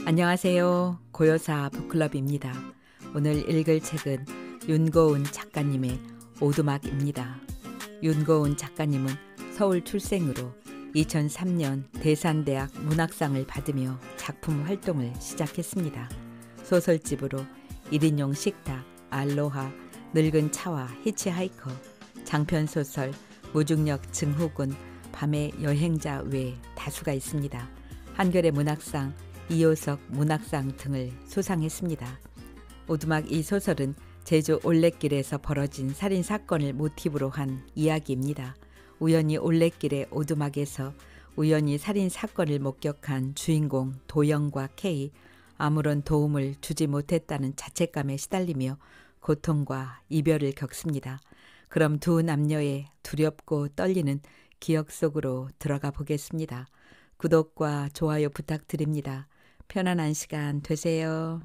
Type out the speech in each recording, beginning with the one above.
안녕하세요. 고요사 북클럽입니다. 오늘 읽을 책은 윤고은 작가님의 오두막입니다. 윤고은 작가님은 서울 출생으로 2003년 대산대학 문학상을 받으며 작품 활동을 시작했습니다. 소설집으로 1인용 식탁, 알로하, 늙은 차와 히치하이커, 장편소설, 무중력 증후군, 밤의 여행자 외 다수가 있습니다. 한겨레 문학상, 이효석 문학상 등을 수상했습니다. 오두막 이 소설은 제주 올레길에서 벌어진 살인사건을 모티브로 한 이야기입니다. 우연히 올레길의 오두막에서 우연히 살인사건을 목격한 주인공 도영과 K, 아무런 도움을 주지 못했다는 자책감에 시달리며 고통과 이별을 겪습니다. 그럼 두 남녀의 두렵고 떨리는 기억 속으로 들어가 보겠습니다. 구독과 좋아요 부탁드립니다. 편안한 시간 되세요.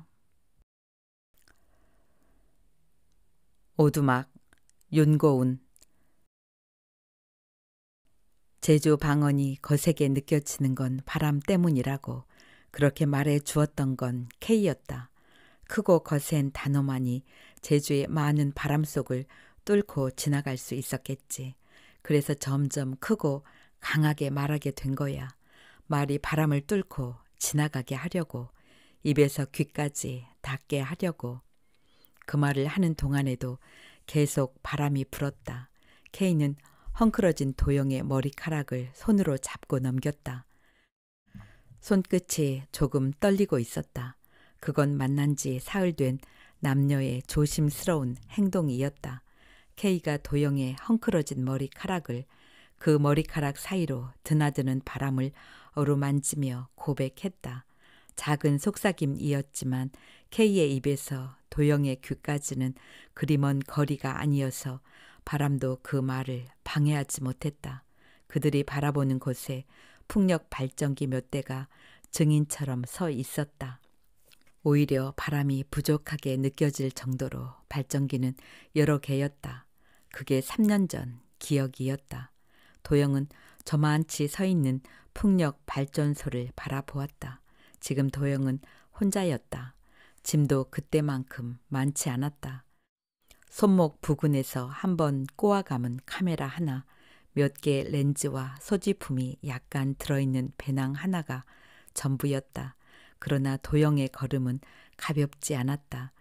오두막, 윤고은. 제주 방언이 거세게 느껴지는 건 바람 때문이라고 그렇게 말해 주었던 건 K였다. 크고 거센 단어만이 제주의 많은 바람 속을 뚫고 지나갈 수 있었겠지. 그래서 점점 크고 강하게 말하게 된 거야. 말이 바람을 뚫고 지나가게 하려고, 입에서 귀까지 닿게 하려고. 그 말을 하는 동안에도 계속 바람이 불었다. K는 헝클어진 도영의 머리카락을 손으로 잡고 넘겼다. 손끝이 조금 떨리고 있었다. 그건 만난 지 사흘 된 남녀의 조심스러운 행동이었다. K가 도영의 헝클어진 머리카락을, 그 머리카락 사이로 드나드는 바람을 어루만지며 고백했다. 작은 속삭임이었지만 K의 입에서 도영의 귀까지는 그리 먼 거리가 아니어서 바람도 그 말을 방해하지 못했다. 그들이 바라보는 곳에 풍력 발전기 몇 대가 증인처럼 서 있었다. 오히려 바람이 부족하게 느껴질 정도로 발전기는 여러 개였다. 그게 3년 전 기억이었다. 도영은 저만치 서 있는 풍력 발전소를 바라보았다. 지금 도영은 혼자였다. 짐도 그때만큼 많지 않았다. 손목 부근에서 한번 꼬아감은 카메라 하나, 몇 개의 렌즈와 소지품이 약간 들어있는 배낭 하나가 전부였다. 그러나 도영의 걸음은 가볍지 않았다.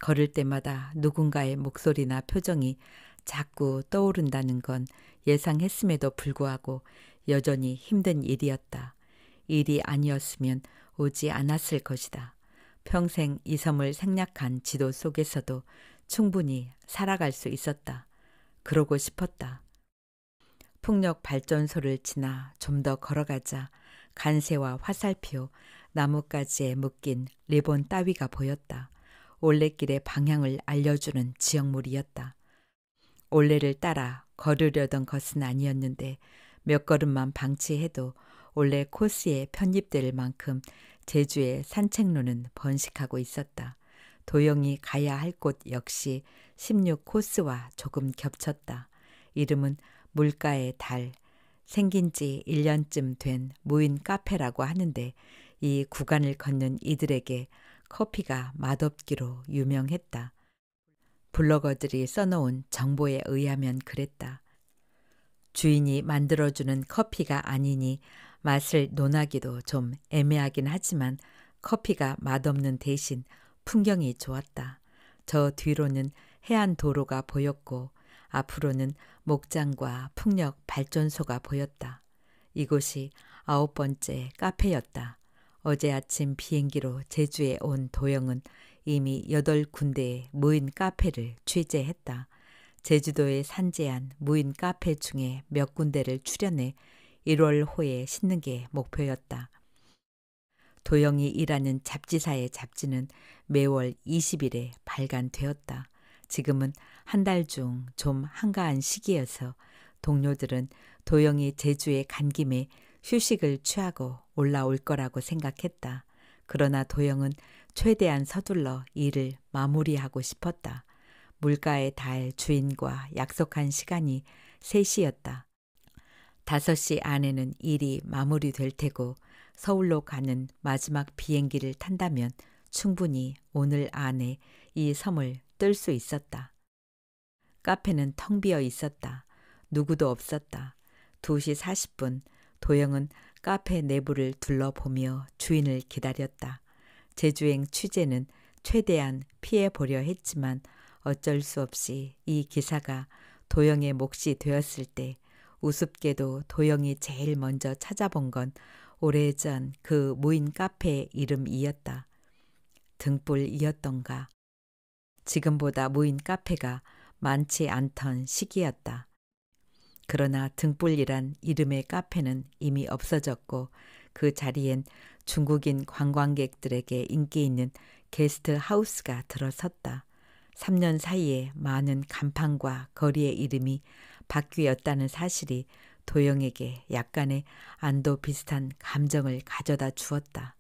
걸을 때마다 누군가의 목소리나 표정이 자꾸 떠오른다는 건 예상했음에도 불구하고 여전히 힘든 일이었다. 일이 아니었으면 오지 않았을 것이다. 평생 이 섬을 생략한 지도 속에서도 충분히 살아갈 수 있었다. 그러고 싶었다. 풍력 발전소를 지나 좀 더 걸어가자 간새와 화살표, 나뭇가지에 묶인 리본 따위가 보였다. 올레길의 방향을 알려주는 지역물이었다. 올레를 따라 걸으려던 것은 아니었는데 몇 걸음만 방치해도 올레 코스에 편입될 만큼 제주의 산책로는 번식하고 있었다. 도영이 가야 할 곳 역시 16코스와 조금 겹쳤다. 이름은 물가의 달, 생긴 지 1년쯤 된 무인 카페라고 하는데 이 구간을 걷는 이들에게 커피가 맛없기로 유명했다. 블로거들이 써놓은 정보에 의하면 그랬다. 주인이 만들어주는 커피가 아니니 맛을 논하기도 좀 애매하긴 하지만 커피가 맛없는 대신 풍경이 좋았다. 저 뒤로는 해안 도로가 보였고 앞으로는 목장과 풍력 발전소가 보였다. 이곳이 9번째 카페였다. 어제 아침 비행기로 제주에 온 도영은 이미 8군데의 무인 카페를 취재했다. 제주도에 산재한 무인 카페 중에 몇 군데를 출연해 1월호에 싣는 게 목표였다. 도영이 일하는 잡지사의 잡지는 매월 20일에 발간되었다. 지금은 한 달 중 좀 한가한 시기여서 동료들은 도영이 제주에 간 김에 휴식을 취하고 올라올 거라고 생각했다. 그러나 도영은 최대한 서둘러 일을 마무리하고 싶었다. 물가의 달 주인과 약속한 시간이 3시였다. 5시 안에는 일이 마무리될 테고 서울로 가는 마지막 비행기를 탄다면 충분히 오늘 안에 이 섬을 뜰 수 있었다. 카페는 텅 비어 있었다. 누구도 없었다. 2시 40분 도영은 카페 내부를 둘러보며 주인을 기다렸다. 제주행 취재는 최대한 피해보려 했지만 어쩔 수 없이 이 기사가 도영의 몫이 되었을 때 우습게도 도영이 제일 먼저 찾아본 건 오래전 그 무인 카페의 이름이었다. 등불이었던가. 지금보다 무인 카페가 많지 않던 시기였다. 그러나 등불이란 이름의 카페는 이미 없어졌고 그 자리엔 중국인 관광객들에게 인기 있는 게스트 하우스가 들어섰다. 3년 사이에 많은 간판과 거리의 이름이 바뀌었다는 사실이 도영에게 약간의 안도 비슷한 감정을 가져다 주었다.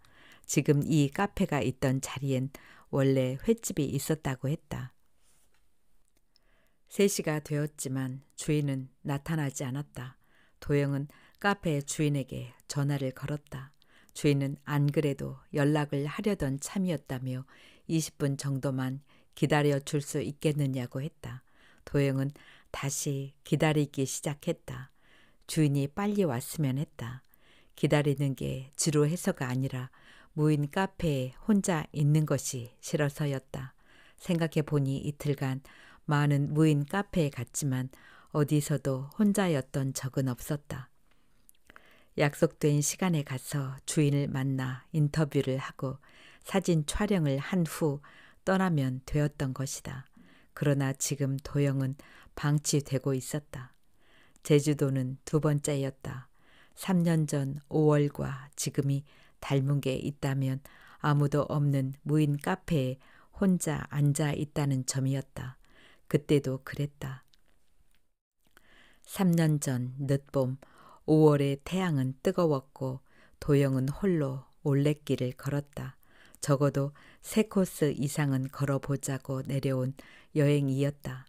지금 이 카페가 있던 자리엔 원래 횟집이 있었다고 했다. 3시가 되었지만 주인은 나타나지 않았다. 도영은 카페 주인에게 전화를 걸었다. 주인은 안 그래도 연락을 하려던 참이었다며 20분 정도만 기다려 줄 수 있겠느냐고 했다. 도영은 다시 기다리기 시작했다. 주인이 빨리 왔으면 했다. 기다리는 게 지루해서가 아니라 무인 카페에 혼자 있는 것이 싫어서였다. 생각해 보니 이틀간 많은 무인 카페에 갔지만 어디서도 혼자였던 적은 없었다. 약속된 시간에 가서 주인을 만나 인터뷰를 하고 사진 촬영을 한 후 떠나면 되었던 것이다. 그러나 지금 도영은 방치되고 있었다. 제주도는 2번째였다. 3년 전 5월과 지금이 닮은 게 있다면 아무도 없는 무인 카페에 혼자 앉아 있다는 점이었다. 그때도 그랬다. 3년 전 늦봄 5월의 태양은 뜨거웠고 도영은 홀로 올레길을 걸었다. 적어도 3코스 이상은 걸어보자고 내려온 여행이었다.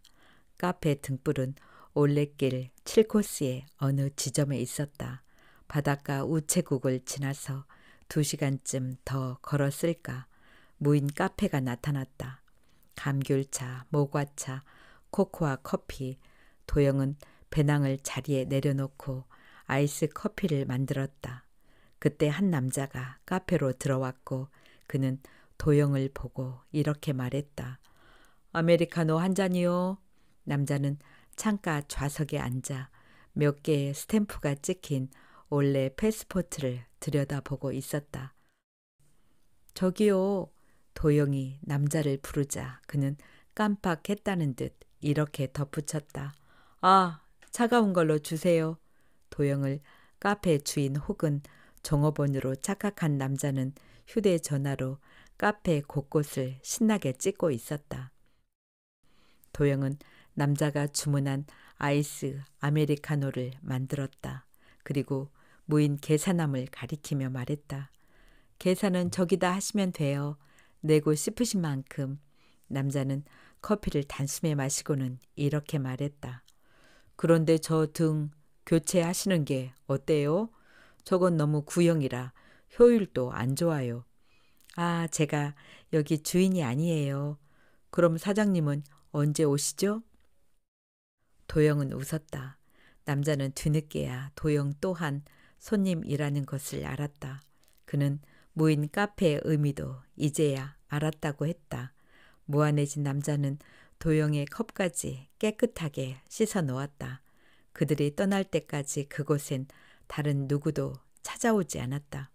카페 등불은 올레길 7코스의 어느 지점에 있었다. 바닷가 우체국을 지나서 2시간쯤 더 걸었을까. 무인 카페가 나타났다. 감귤차, 모과차, 코코아 커피. 도영은 배낭을 자리에 내려놓고 아이스 커피를 만들었다. 그때 한 남자가 카페로 들어왔고 그는 도영을 보고 이렇게 말했다. 아메리카노 한 잔이요. 남자는 창가 좌석에 앉아 몇 개의 스탬프가 찍힌 원래 패스포트를 들여다보고 있었다. 저기요. 도영이 남자를 부르자 그는 깜빡했다는 듯 이렇게 덧붙였다. 아, 차가운 걸로 주세요. 도영을 카페 주인 혹은 종업원으로 착각한 남자는 휴대전화로 카페 곳곳을 신나게 찍고 있었다. 도영은 남자가 주문한 아이스 아메리카노를 만들었다. 그리고 무인 계산함을 가리키며 말했다. 계산은 저기다 하시면 돼요. 내고 싶으신 만큼. 남자는 커피를 단숨에 마시고는 이렇게 말했다. 그런데 저 등 교체하시는 게 어때요? 저건 너무 구형이라 효율도 안 좋아요. 아, 제가 여기 주인이 아니에요. 그럼 사장님은 언제 오시죠? 도영은 웃었다. 남자는 뒤늦게야 도영 또한 손님이라는 것을 알았다. 그는 무인 카페의 의미도 이제야 알았다고 했다. 무안해진 남자는 도영의 컵까지 깨끗하게 씻어 놓았다. 그들이 떠날 때까지 그곳엔 다른 누구도 찾아오지 않았다.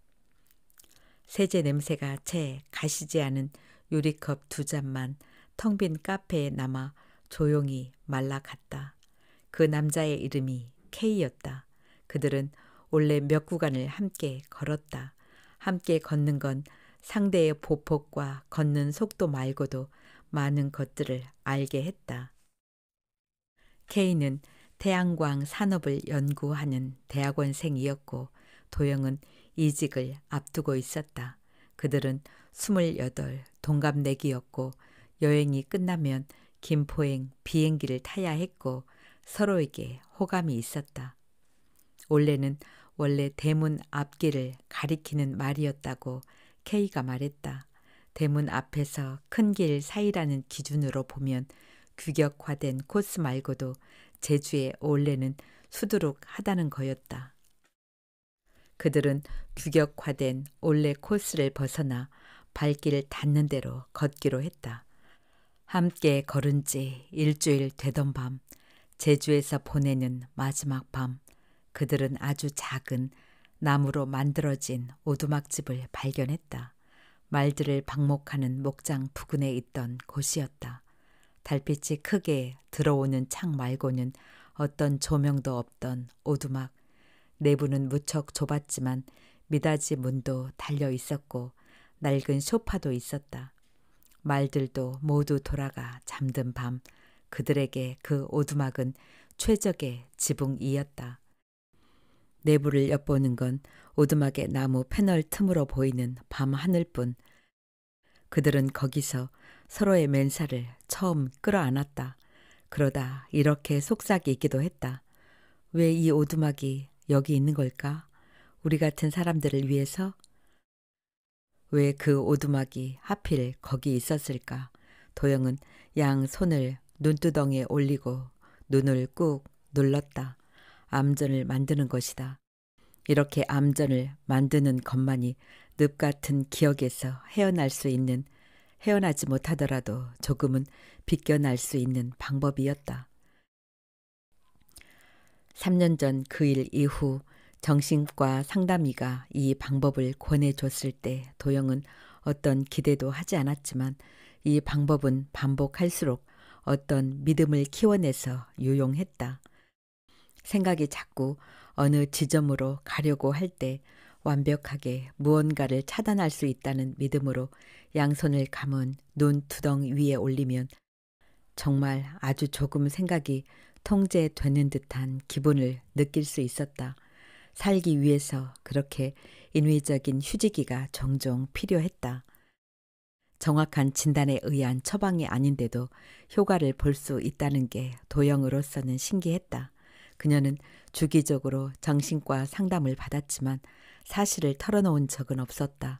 세제 냄새가 채 가시지 않은 유리컵 2잔만 텅 빈 카페에 남아 조용히 말라갔다. 그 남자의 이름이 K였다. 그들은 원래 몇 구간을 함께 걸었다. 함께 걷는 건 상대의 보폭과 걷는 속도 말고도 많은 것들을 알게 했다. K는 태양광 산업을 연구하는 대학원생이었고 도영은 이직을 앞두고 있었다. 그들은 28 동갑내기였고 여행이 끝나면 김포행 비행기를 타야 했고 서로에게 호감이 있었다. 원래는 원래 대문 앞길을 가리키는 말이었다고 K가 말했다. 대문 앞에서 큰 길 사이라는 기준으로 보면 규격화된 코스 말고도 제주의 올레는 수두룩하다는 거였다. 그들은 규격화된 올레 코스를 벗어나 발길 닿는 대로 걷기로 했다. 함께 걸은 지 일주일 되던 밤, 제주에서 보내는 마지막 밤, 그들은 아주 작은 나무로 만들어진 오두막집을 발견했다. 말들을 방목하는 목장 부근에 있던 곳이었다. 달빛이 크게 들어오는 창 말고는 어떤 조명도 없던 오두막. 내부는 무척 좁았지만 미닫이 문도 달려 있었고 낡은 소파도 있었다. 말들도 모두 돌아가 잠든 밤, 그들에게 그 오두막은 최적의 지붕이었다. 내부를 엿보는 건 오두막의 나무 패널 틈으로 보이는 밤 하늘뿐. 그들은 거기서 서로의 맨살을 처음 끌어안았다. 그러다 이렇게 속삭이기도 했다. 왜 이 오두막이 여기 있는 걸까? 우리 같은 사람들을 위해서? 왜 그 오두막이 하필 거기 있었을까? 도영은 양 손을 눈두덩이에 올리고 눈을 꾹 눌렀다. 암전을 만드는 것이다. 이렇게 암전을 만드는 것만이 늪 같은 기억에서 헤어나지 못하더라도 조금은 비껴날 수 있는 방법이었다. 3년 전 그 일 이후 정신과 상담의가 이 방법을 권해줬을 때 도영은 어떤 기대도 하지 않았지만 이 방법은 반복할수록 어떤 믿음을 키워내서 유용했다. 생각이 자꾸 어느 지점으로 가려고 할 때 완벽하게 무언가를 차단할 수 있다는 믿음으로 양손을 감은 눈 두덩 위에 올리면 정말 아주 조금 생각이 통제되는 듯한 기분을 느낄 수 있었다. 살기 위해서 그렇게 인위적인 휴지기가 종종 필요했다. 정확한 진단에 의한 처방이 아닌데도 효과를 볼 수 있다는 게 도영으로서는 신기했다. 그녀는 주기적으로 정신과 상담을 받았지만 사실을 털어놓은 적은 없었다.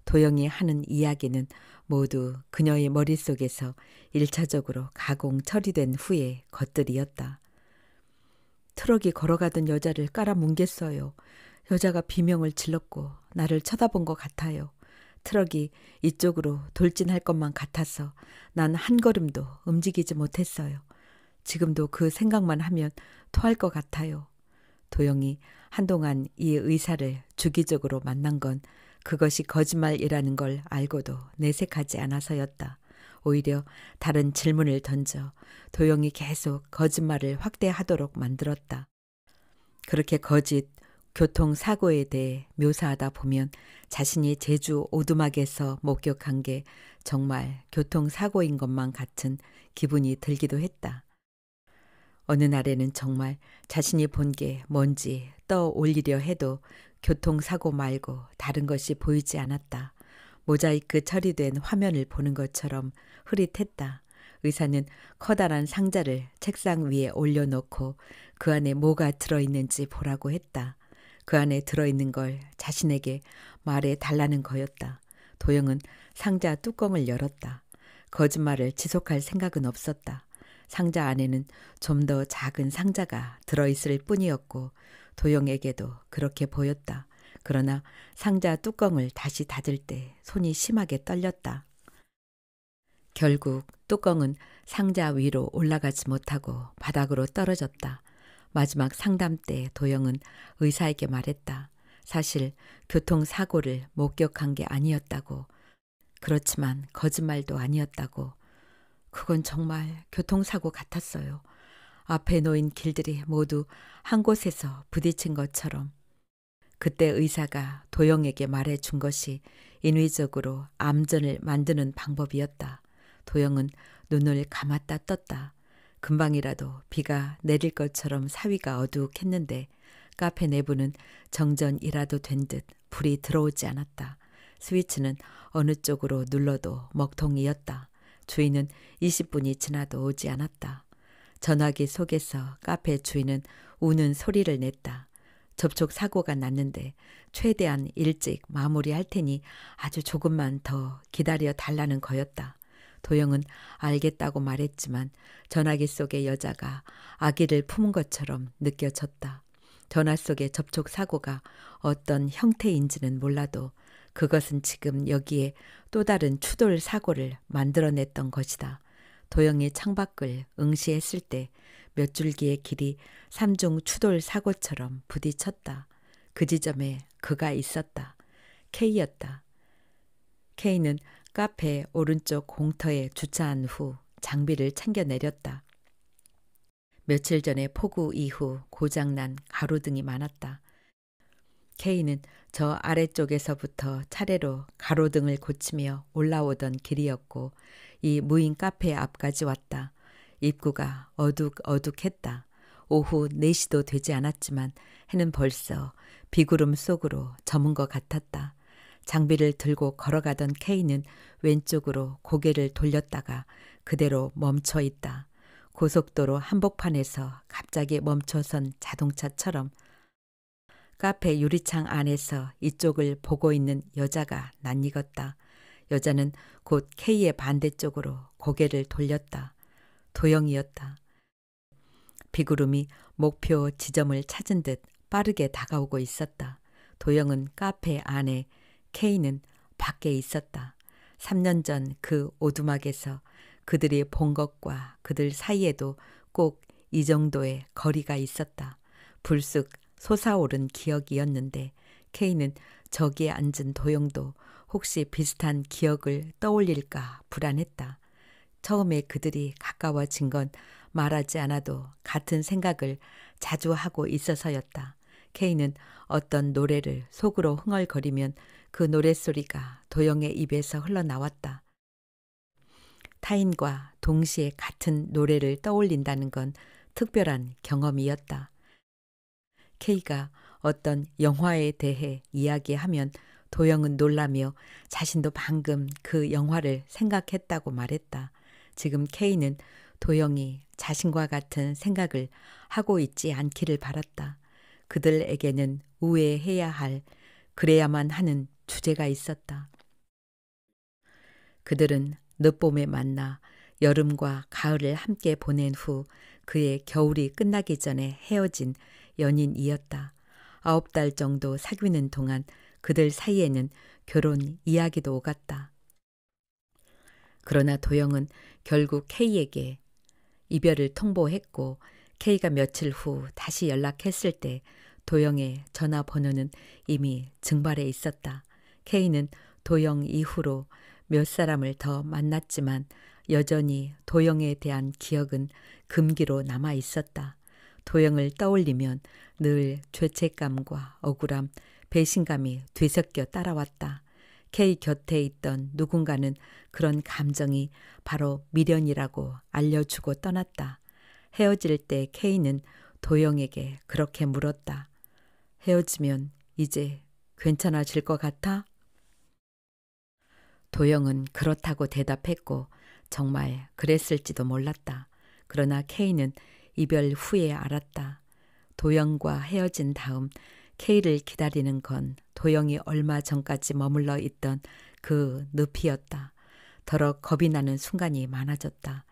도영이 하는 이야기는 모두 그녀의 머릿속에서 1차적으로 가공 처리된 후의 것들이었다. 트럭이 걸어가던 여자를 깔아뭉갰어요. 여자가 비명을 질렀고 나를 쳐다본 것 같아요. 트럭이 이쪽으로 돌진할 것만 같아서 난 한 걸음도 움직이지 못했어요. 지금도 그 생각만 하면 토할 것 같아요. 도영이 한동안 이 의사를 주기적으로 만난 건 그것이 거짓말이라는 걸 알고도 내색하지 않아서였다. 오히려 다른 질문을 던져 도영이 계속 거짓말을 확대하도록 만들었다. 그렇게 거짓 교통사고에 대해 묘사하다 보면 자신이 제주 오두막에서 목격한 게 정말 교통사고인 것만 같은 기분이 들기도 했다. 어느 날에는 정말 자신이 본 게 뭔지 떠올리려 해도 교통사고 말고 다른 것이 보이지 않았다. 모자이크 처리된 화면을 보는 것처럼 흐릿했다. 의사는 커다란 상자를 책상 위에 올려놓고 그 안에 뭐가 들어있는지 보라고 했다. 그 안에 들어있는 걸 자신에게 말해 달라는 거였다. 도영은 상자 뚜껑을 열었다. 거짓말을 지속할 생각은 없었다. 상자 안에는 좀 더 작은 상자가 들어있을 뿐이었고 도영에게도 그렇게 보였다. 그러나 상자 뚜껑을 다시 닫을 때 손이 심하게 떨렸다. 결국 뚜껑은 상자 위로 올라가지 못하고 바닥으로 떨어졌다. 마지막 상담 때 도영은 의사에게 말했다. 사실 교통사고를 목격한 게 아니었다고. 그렇지만 거짓말도 아니었다고. 그건 정말 교통사고 같았어요. 앞에 놓인 길들이 모두 한 곳에서 부딪힌 것처럼. 그때 의사가 도영에게 말해준 것이 인위적으로 암전을 만드는 방법이었다. 도영은 눈을 감았다 떴다. 금방이라도 비가 내릴 것처럼 사위가 어둑했는데 카페 내부는 정전이라도 된 듯 불이 들어오지 않았다. 스위치는 어느 쪽으로 눌러도 먹통이었다. 주인은 20분이 지나도 오지 않았다. 전화기 속에서 카페 주인은 우는 소리를 냈다. 접촉 사고가 났는데 최대한 일찍 마무리할 테니 아주 조금만 더 기다려 달라는 거였다. 도영은 알겠다고 말했지만 전화기 속의 여자가 아기를 품은 것처럼 느껴졌다. 전화 속의 접촉 사고가 어떤 형태인지는 몰라도 그것은 지금 여기에 또 다른 추돌 사고를 만들어냈던 것이다. 도영이 창밖을 응시했을 때 몇 줄기의 길이 삼중 추돌 사고처럼 부딪혔다. 그 지점에 그가 있었다. K였다. K는 카페 오른쪽 공터에 주차한 후 장비를 챙겨 내렸다. 며칠 전에 폭우 이후 고장난 가로등이 많았다. K는 저 아래쪽에서부터 차례로 가로등을 고치며 올라오던 길이었고 이 무인 카페 앞까지 왔다. 입구가 어둑어둑했다. 오후 4시도 되지 않았지만 해는 벌써 비구름 속으로 저문 것 같았다. 장비를 들고 걸어가던 K는 왼쪽으로 고개를 돌렸다가 그대로 멈춰 있다. 고속도로 한복판에서 갑자기 멈춰선 자동차처럼 카페 유리창 안에서 이쪽을 보고 있는 여자가 낯익었다. 여자는 곧 K의 반대쪽으로 고개를 돌렸다. 도영이었다. 비구름이 목표 지점을 찾은 듯 빠르게 다가오고 있었다. 도영은 카페 안에, K는 밖에 있었다. 3년 전 그 오두막에서 그들이 본 것과 그들 사이에도 꼭 이 정도의 거리가 있었다. 불쑥 솟아오른 기억이었는데 K는 저기에 앉은 도영도 혹시 비슷한 기억을 떠올릴까 불안했다. 처음에 그들이 가까워진 건 말하지 않아도 같은 생각을 자주 하고 있어서였다. K는 어떤 노래를 속으로 흥얼거리면 그 노랫소리가 도영의 입에서 흘러나왔다. 타인과 동시에 같은 노래를 떠올린다는 건 특별한 경험이었다. K가 어떤 영화에 대해 이야기하면 도영은 놀라며 자신도 방금 그 영화를 생각했다고 말했다. 지금 K는 도영이 자신과 같은 생각을 하고 있지 않기를 바랐다. 그들에게는 우회해야 할, 그래야만 하는 주제가 있었다. 그들은 늦봄에 만나 여름과 가을을 함께 보낸 후 그의 겨울이 끝나기 전에 헤어진 연인이었다. 9달 정도 사귀는 동안 그들 사이에는 결혼 이야기도 오갔다. 그러나 도영은 결국 K에게 이별을 통보했고 K가 며칠 후 다시 연락했을 때 도영의 전화번호는 이미 증발해 있었다. K는 도영 이후로 몇 사람을 더 만났지만 여전히 도영에 대한 기억은 금기로 남아 있었다. 도영을 떠올리면 늘 죄책감과 억울함, 배신감이 뒤섞여 따라왔다. K 곁에 있던 누군가는 그런 감정이 바로 미련이라고 알려주고 떠났다. 헤어질 때 K는 도영에게 그렇게 물었다. 헤어지면 이제 괜찮아질 것 같아? 도영은 그렇다고 대답했고 정말 그랬을지도 몰랐다. 그러나 K는 이별 후에 알았다. 도영과 헤어진 다음 K를 기다리는 건 도영이 얼마 전까지 머물러 있던 그 늪이었다. 더러 겁이 나는 순간이 많아졌다.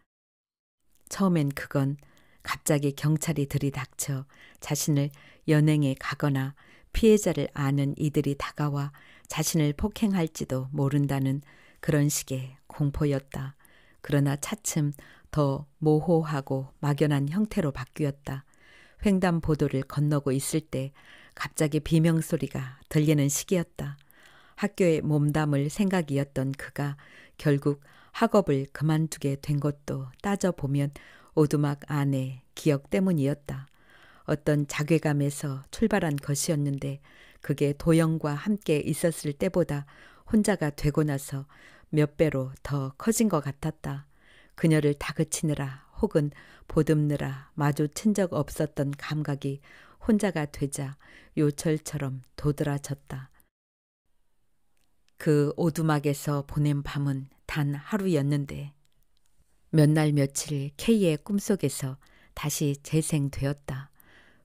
처음엔 그건 갑자기 경찰이 들이닥쳐 자신을 연행해 가거나 피해자를 아는 이들이 다가와 자신을 폭행할지도 모른다는 그런 식의 공포였다. 그러나 차츰 더 모호하고 막연한 형태로 바뀌었다. 횡단보도를 건너고 있을 때 갑자기 비명소리가 들리는 시기였다. 학교에 몸담을 생각이었던 그가 결국 학업을 그만두게 된 것도 따져보면 오두막 안의 기억 때문이었다. 어떤 자괴감에서 출발한 것이었는데 그게 도영과 함께 있었을 때보다 혼자가 되고 나서 몇 배로 더 커진 것 같았다. 그녀를 다그치느라 혹은 보듬느라 마주친 적 없었던 감각이 혼자가 되자 요철처럼 도드라졌다. 그 오두막에서 보낸 밤은 단 하루였는데 몇 날 며칠 K의 꿈속에서 다시 재생되었다.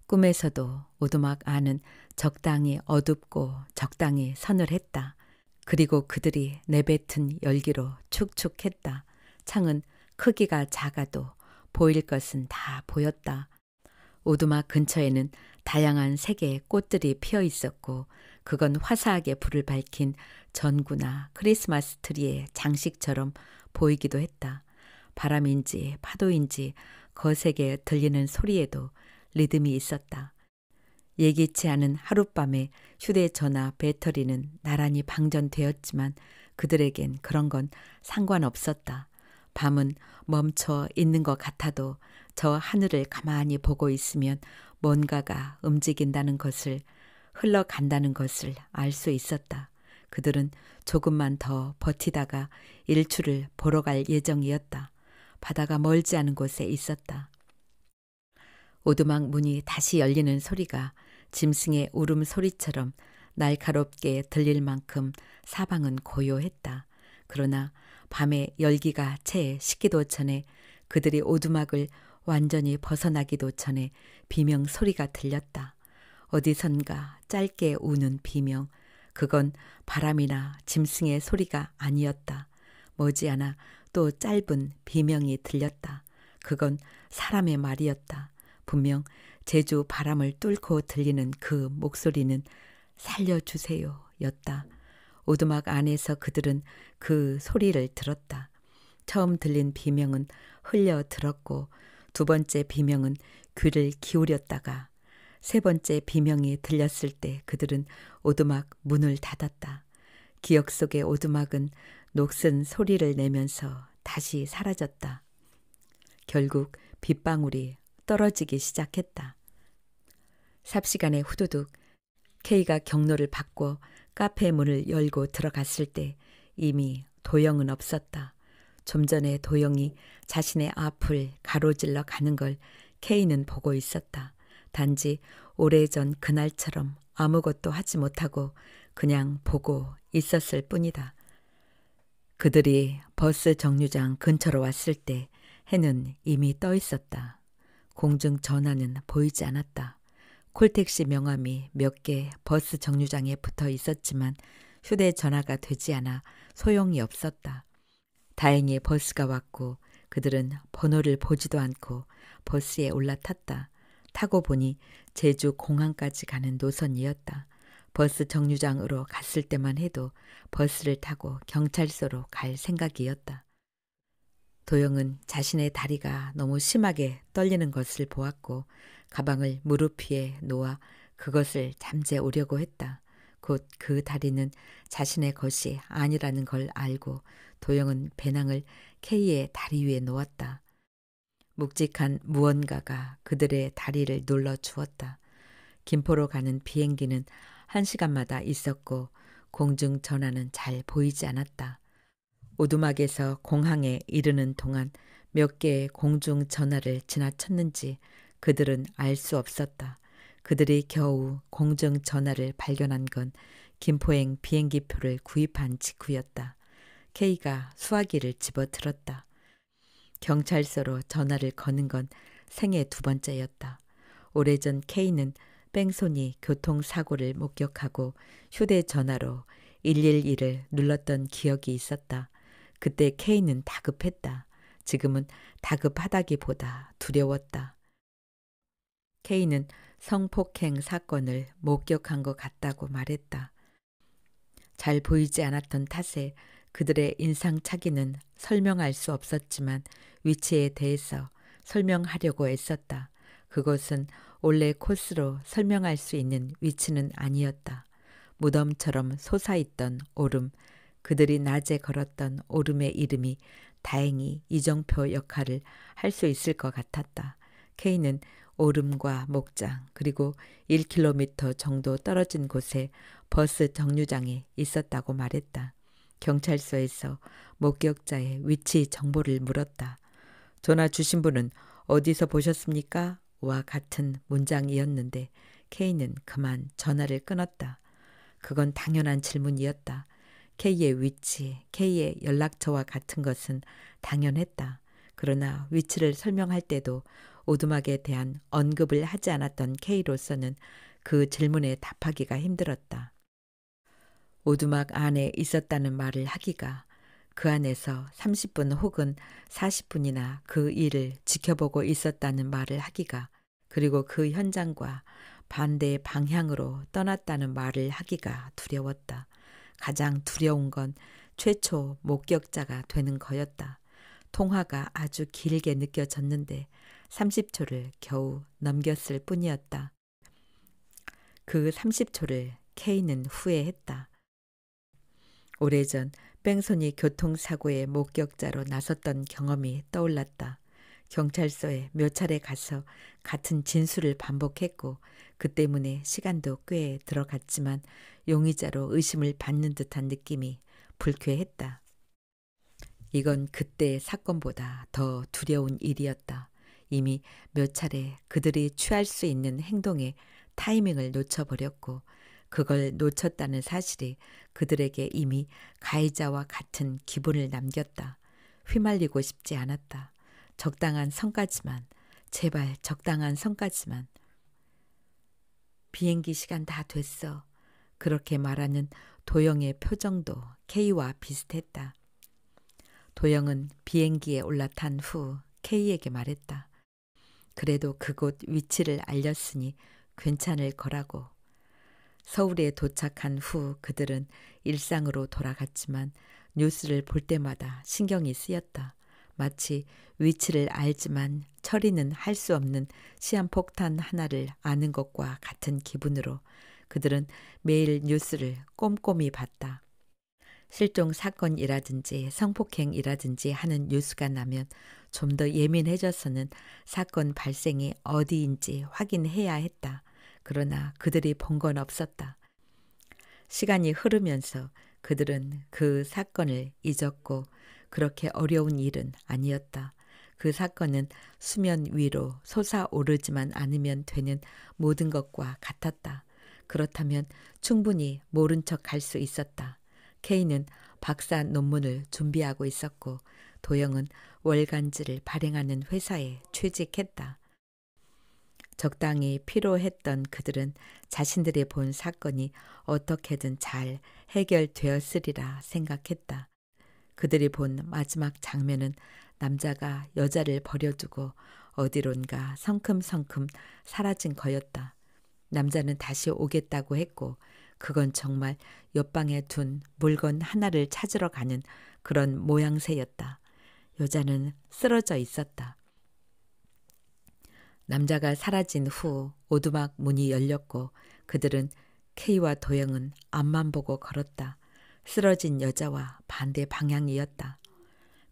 꿈에서도 오두막 안은 적당히 어둡고 적당히 서늘했다. 그리고 그들이 내뱉은 열기로 축축했다. 창은 크기가 작아도 보일 것은 다 보였다. 오두막 근처에는 다양한 색의 꽃들이 피어 있었고 그건 화사하게 불을 밝힌 전구나 크리스마스 트리의 장식처럼 보이기도 했다. 바람인지 파도인지 거세게 들리는 소리에도 리듬이 있었다. 예기치 않은 하룻밤에 휴대전화 배터리는 나란히 방전되었지만 그들에겐 그런 건 상관없었다. 밤은 멈춰 있는 것 같아도 저 하늘을 가만히 보고 있으면 뭔가가 움직인다는 것을, 흘러간다는 것을 알 수 있었다. 그들은 조금만 더 버티다가 일출을 보러 갈 예정이었다. 바다가 멀지 않은 곳에 있었다. 오두막 문이 다시 열리는 소리가 짐승의 울음소리처럼 날카롭게 들릴 만큼 사방은 고요했다. 그러나 밤에 열기가 채 식기도 전에 그들이 오두막을 완전히 벗어나기도 전에 비명 소리가 들렸다. 어디선가 짧게 우는 비명. 그건 바람이나 짐승의 소리가 아니었다. 머지않아 또 짧은 비명이 들렸다. 그건 사람의 말이었다. 분명 제주 바람을 뚫고 들리는 그 목소리는 살려주세요 였다. 오두막 안에서 그들은 그 소리를 들었다. 처음 들린 비명은 흘려 들었고 두 번째 비명은 귀를 기울였다가 세 번째 비명이 들렸을 때 그들은 오두막 문을 닫았다. 기억 속의 오두막은 녹슨 소리를 내면서 다시 사라졌다. 결국 빗방울이 떨어지기 시작했다. 삽시간에 후두둑 K가 경로를 바꿔 카페 문을 열고 들어갔을 때 이미 도영은 없었다. 좀 전에 도영이 자신의 앞을 가로질러 가는 걸 K는 보고 있었다. 단지 오래전 그날처럼 아무것도 하지 못하고 그냥 보고 있었을 뿐이다. 그들이 버스 정류장 근처로 왔을 때 해는 이미 떠 있었다. 공중 전화는 보이지 않았다. 콜택시 명함이 몇 개 버스 정류장에 붙어 있었지만 휴대전화가 되지 않아 소용이 없었다. 다행히 버스가 왔고 그들은 번호를 보지도 않고 버스에 올라탔다. 타고 보니 제주 공항까지 가는 노선이었다. 버스 정류장으로 갔을 때만 해도 버스를 타고 경찰서로 갈 생각이었다. 도영은 자신의 다리가 너무 심하게 떨리는 것을 보았고 가방을 무릎 위에 놓아 그것을 잠재우려고 했다. 곧 그 다리는 자신의 것이 아니라는 걸 알고 도영은 배낭을 K의 다리 위에 놓았다. 묵직한 무언가가 그들의 다리를 눌러주었다. 김포로 가는 비행기는 1시간마다 있었고 공중전화는 잘 보이지 않았다. 오두막에서 공항에 이르는 동안 몇 개의 공중전화를 지나쳤는지 그들은 알 수 없었다. 그들이 겨우 공중전화를 발견한 건 김포행 비행기표를 구입한 직후였다. K가 수화기를 집어들었다. 경찰서로 전화를 거는 건 생애 두 번째였다. 오래전 K는 뺑소니 교통사고를 목격하고 휴대전화로 112를 눌렀던 기억이 있었다. 그때 K는 다급했다. 지금은 다급하다기보다 두려웠다. K는 성폭행 사건을 목격한 것 같다고 말했다. 잘 보이지 않았던 탓에 그들의 인상착의는 설명할 수 없었지만 위치에 대해서 설명하려고 애썼다. 그것은 원래 코스로 설명할 수 있는 위치는 아니었다. 무덤처럼 솟아있던 오름, 그들이 낮에 걸었던 오름의 이름이 다행히 이정표 역할을 할 수 있을 것 같았다. K는 오름과 목장 그리고 1km 정도 떨어진 곳에 버스 정류장에 있었다고 말했다. 경찰서에서 목격자의 위치 정보를 물었다. 전화 주신 분은 어디서 보셨습니까? 와 같은 문장이었는데 K는 그만 전화를 끊었다. 그건 당연한 질문이었다. K의 위치, K의 연락처와 같은 것은 당연했다. 그러나 위치를 설명할 때도 오두막에 대한 언급을 하지 않았던 K로서는 그 질문에 답하기가 힘들었다. 오두막 안에 있었다는 말을 하기가, 그 안에서 30분 혹은 40분이나 그 일을 지켜보고 있었다는 말을 하기가, 그리고 그 현장과 반대 방향으로 떠났다는 말을 하기가 두려웠다. 가장 두려운 건 최초 목격자가 되는 거였다. 통화가 아주 길게 느껴졌는데 30초를 겨우 넘겼을 뿐이었다. 그 30초를 K는 후회했다. 오래전 뺑소니 교통사고의 목격자로 나섰던 경험이 떠올랐다. 경찰서에 몇 차례 가서 같은 진술을 반복했고 그 때문에 시간도 꽤 들어갔지만 용의자로 의심을 받는 듯한 느낌이 불쾌했다. 이건 그때의 사건보다 더 두려운 일이었다. 이미 몇 차례 그들이 취할 수 있는 행동의 타이밍을 놓쳐버렸고 그걸 놓쳤다는 사실이 그들에게 이미 가해자와 같은 기분을 남겼다. 휘말리고 싶지 않았다. 적당한 선까지만, 제발 적당한 선까지만. 비행기 시간 다 됐어. 그렇게 말하는 도영의 표정도 K와 비슷했다. 도영은 비행기에 올라탄 후 K에게 말했다. 그래도 그곳 위치를 알렸으니 괜찮을 거라고. 서울에 도착한 후 그들은 일상으로 돌아갔지만 뉴스를 볼 때마다 신경이 쓰였다. 마치 위치를 알지만 처리는 할 수 없는 시한폭탄 하나를 아는 것과 같은 기분으로 그들은 매일 뉴스를 꼼꼼히 봤다. 실종 사건이라든지 성폭행이라든지 하는 뉴스가 나면 좀 더 예민해져서는 사건 발생이 어디인지 확인해야 했다. 그러나 그들이 본 건 없었다. 시간이 흐르면서 그들은 그 사건을 잊었고 그렇게 어려운 일은 아니었다. 그 사건은 수면 위로 솟아오르지만 않으면 되는 모든 것과 같았다. 그렇다면 충분히 모른 척 할 수 있었다. K는 박사 논문을 준비하고 있었고 도영은 월간지를 발행하는 회사에 취직했다. 적당히 필요했던 그들은 자신들이 본 사건이 어떻게든 잘 해결되었으리라 생각했다. 그들이 본 마지막 장면은 남자가 여자를 버려두고 어디론가 성큼성큼 사라진 거였다. 남자는 다시 오겠다고 했고 그건 정말 옆방에 둔 물건 하나를 찾으러 가는 그런 모양새였다. 여자는 쓰러져 있었다. 남자가 사라진 후 오두막 문이 열렸고 그들은 K와 도영은 앞만 보고 걸었다. 쓰러진 여자와 반대 방향이었다.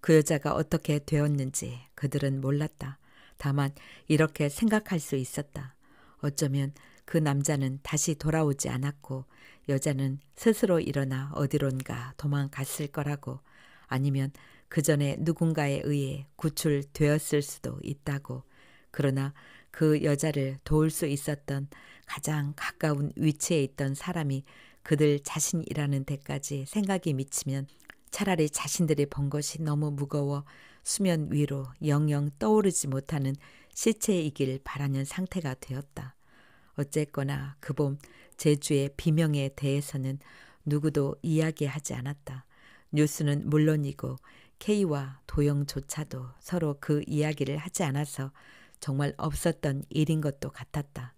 그 여자가 어떻게 되었는지 그들은 몰랐다. 다만 이렇게 생각할 수 있었다. 어쩌면 그 남자는 다시 돌아오지 않았고 여자는 스스로 일어나 어디론가 도망갔을 거라고, 아니면 그 전에 누군가에 의해 구출되었을 수도 있다고. 그러나 그 여자를 도울 수 있었던 가장 가까운 위치에 있던 사람이 그들 자신이라는 데까지 생각이 미치면 차라리 자신들이 본 것이 너무 무거워 수면 위로 영영 떠오르지 못하는 시체이길 바라는 상태가 되었다. 어쨌거나 그 봄 제주의 비명에 대해서는 누구도 이야기하지 않았다. 뉴스는 물론이고 K와 도영조차도 서로 그 이야기를 하지 않아서 정말 없었던 일인 것도 같았다.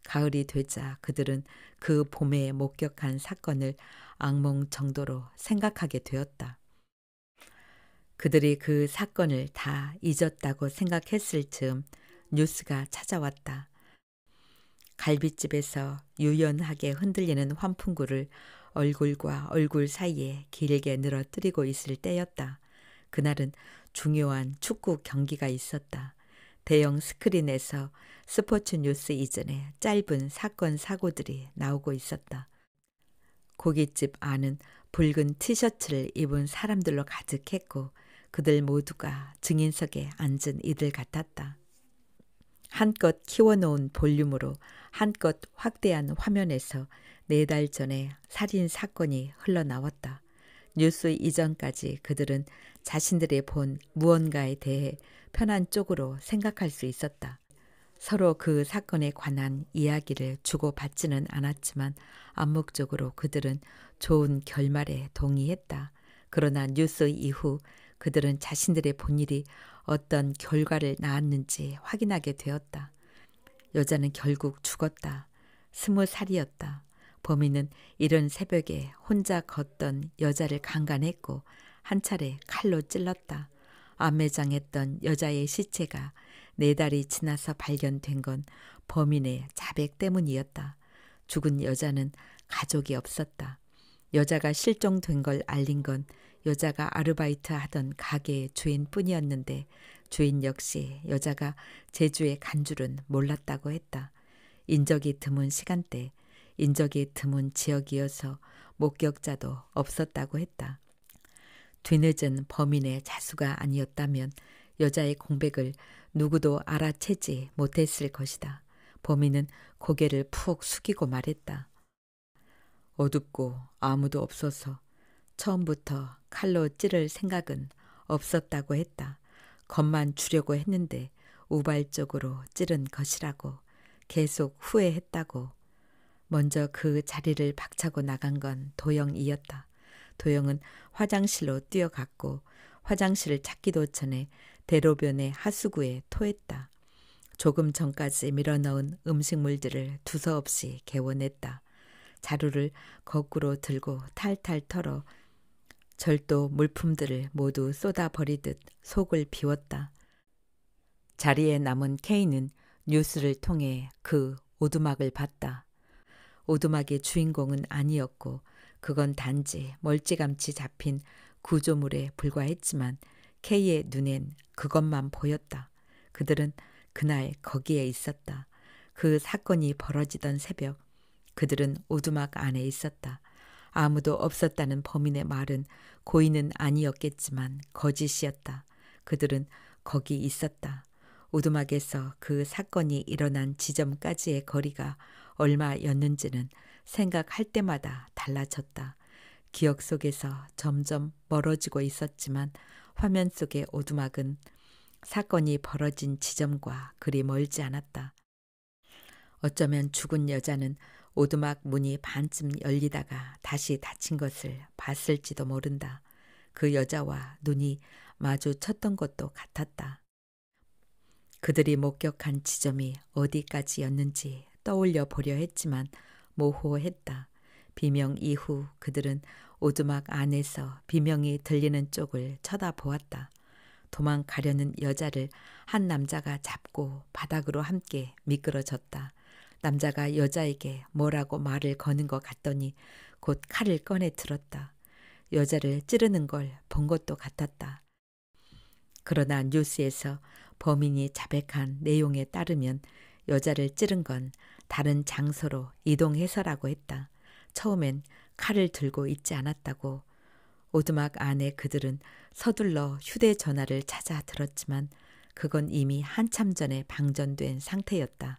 가을이 되자 그들은 그 봄에 목격한 사건을 악몽 정도로 생각하게 되었다. 그들이 그 사건을 다 잊었다고 생각했을 즈음 뉴스가 찾아왔다. 갈빗집에서 유연하게 흔들리는 환풍구를 얼굴과 얼굴 사이에 길게 늘어뜨리고 있을 때였다. 그날은 중요한 축구 경기가 있었다. 대형 스크린에서 스포츠 뉴스 이전에 짧은 사건 사고들이 나오고 있었다. 고깃집 안은 붉은 티셔츠를 입은 사람들로 가득했고 그들 모두가 증인석에 앉은 이들 같았다. 한껏 키워놓은 볼륨으로 한껏 확대한 화면에서 4달 전에 살인 사건이 흘러나왔다. 뉴스 이전까지 그들은 자신들이 본 무언가에 대해 편한 쪽으로 생각할 수 있었다. 서로 그 사건에 관한 이야기를 주고받지는 않았지만 암묵적으로 그들은 좋은 결말에 동의했다. 그러나 뉴스 이후 그들은 자신들의 본 일이 어떤 결과를 낳았는지 확인하게 되었다. 여자는 결국 죽었다. 20살이었다. 범인은 이른 새벽에 혼자 걷던 여자를 강간했고 한 차례 칼로 찔렀다. 암매장했던 여자의 시체가 4달이 지나서 발견된 건 범인의 자백 때문이었다. 죽은 여자는 가족이 없었다. 여자가 실종된 걸 알린 건 여자가 아르바이트 하던 가게의 주인뿐이었는데 주인 역시 여자가 제주에 간 줄은 몰랐다고 했다. 인적이 드문 시간대, 인적이 드문 지역이어서 목격자도 없었다고 했다. 뒤늦은 범인의 자수가 아니었다면 여자의 공백을 누구도 알아채지 못했을 것이다. 범인은 고개를 푹 숙이고 말했다. 어둡고 아무도 없어서 처음부터 칼로 찌를 생각은 없었다고 했다. 겁만 주려고 했는데 우발적으로 찌른 것이라고 계속 후회했다고. 먼저 그 자리를 박차고 나간 건 도영이었다. 도영은 화장실로 뛰어갔고 화장실을 찾기도 전에 대로변의 하수구에 토했다. 조금 전까지 밀어넣은 음식물들을 두서없이 개워냈다. 자루를 거꾸로 들고 탈탈 털어 절도 물품들을 모두 쏟아버리듯 속을 비웠다. 자리에 남은 K는 뉴스를 통해 그 오두막을 봤다. 오두막의 주인공은 아니었고 그건 단지 멀찌감치 잡힌 구조물에 불과했지만 K의 눈엔 그것만 보였다. 그들은 그날 거기에 있었다. 그 사건이 벌어지던 새벽 그들은 오두막 안에 있었다. 아무도 없었다는 범인의 말은 고의는 아니었겠지만 거짓이었다. 그들은 거기 있었다. 오두막에서 그 사건이 일어난 지점까지의 거리가 얼마였는지는 생각할 때마다 달라졌다. 기억 속에서 점점 멀어지고 있었지만 화면 속의 오두막은 사건이 벌어진 지점과 그리 멀지 않았다. 어쩌면 죽은 여자는 오두막 문이 반쯤 열리다가 다시 닫힌 것을 봤을지도 모른다. 그 여자와 눈이 마주쳤던 것도 같았다. 그들이 목격한 지점이 어디까지였는지 떠올려 보려 했지만 모호했다. 비명 이후 그들은 오두막 안에서 비명이 들리는 쪽을 쳐다보았다. 도망가려는 여자를 한 남자가 잡고 바닥으로 함께 미끄러졌다. 남자가 여자에게 뭐라고 말을 거는 것 같더니 곧 칼을 꺼내 들었다. 여자를 찌르는 걸 본 것도 같았다. 그러나 뉴스에서 범인이 자백한 내용에 따르면 여자를 찌른 건 다른 장소로 이동해서라고 했다. 처음엔 칼을 들고 있지 않았다고. 오두막 안에 그들은 서둘러 휴대전화를 찾아 들었지만 그건 이미 한참 전에 방전된 상태였다.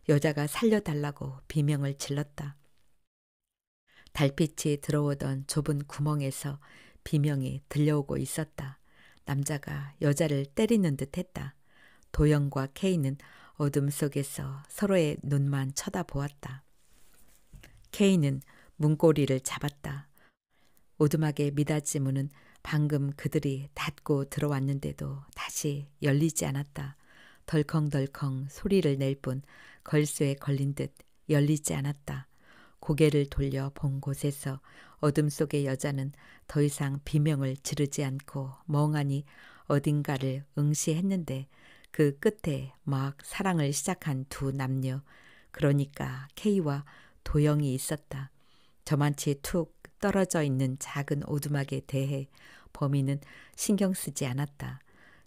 여자가 살려달라고 비명을 질렀다. 달빛이 들어오던 좁은 구멍에서 비명이 들려오고 있었다. 남자가 여자를 때리는 듯 했다. 도영과 K는 어둠 속에서 서로의 눈만 쳐다보았다. K는 문고리를 잡았다. 오두막의 미닫이 문은 방금 그들이 닫고 들어왔는데도 다시 열리지 않았다. 덜컹덜컹 소리를 낼 뿐 걸쇠에 걸린 듯 열리지 않았다. 고개를 돌려 본 곳에서 어둠 속의 여자는 더 이상 비명을 지르지 않고 멍하니 어딘가를 응시했는데 그 끝에 막 사랑을 시작한 두 남녀, 그러니까 K와 도영이 있었다. 저만치 툭 떨어져 있는 작은 오두막에 대해 범인은 신경 쓰지 않았다.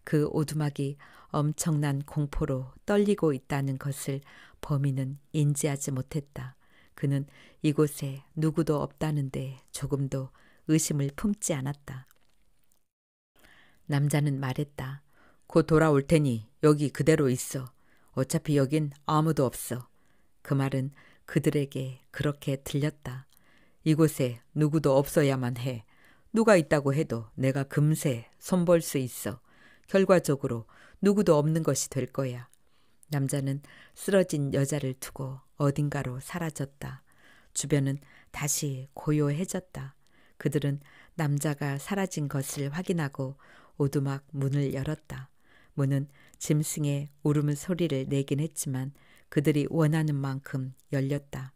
그 오두막이 엄청난 공포로 떨리고 있다는 것을 범인은 인지하지 못했다. 그는 이곳에 누구도 없다는데 조금도 의심을 품지 않았다. 남자는 말했다. 곧 돌아올 테니 여기 그대로 있어. 어차피 여긴 아무도 없어. 그 말은 그들에게 그렇게 들렸다. 이곳에 누구도 없어야만 해. 누가 있다고 해도 내가 금세 손볼 수 있어. 결과적으로 누구도 없는 것이 될 거야. 남자는 쓰러진 여자를 두고 어딘가로 사라졌다. 주변은 다시 고요해졌다. 그들은 남자가 사라진 것을 확인하고 오두막 문을 열었다. 문은 짐승의 울음소리를 내긴 했지만 그들이 원하는 만큼 열렸다.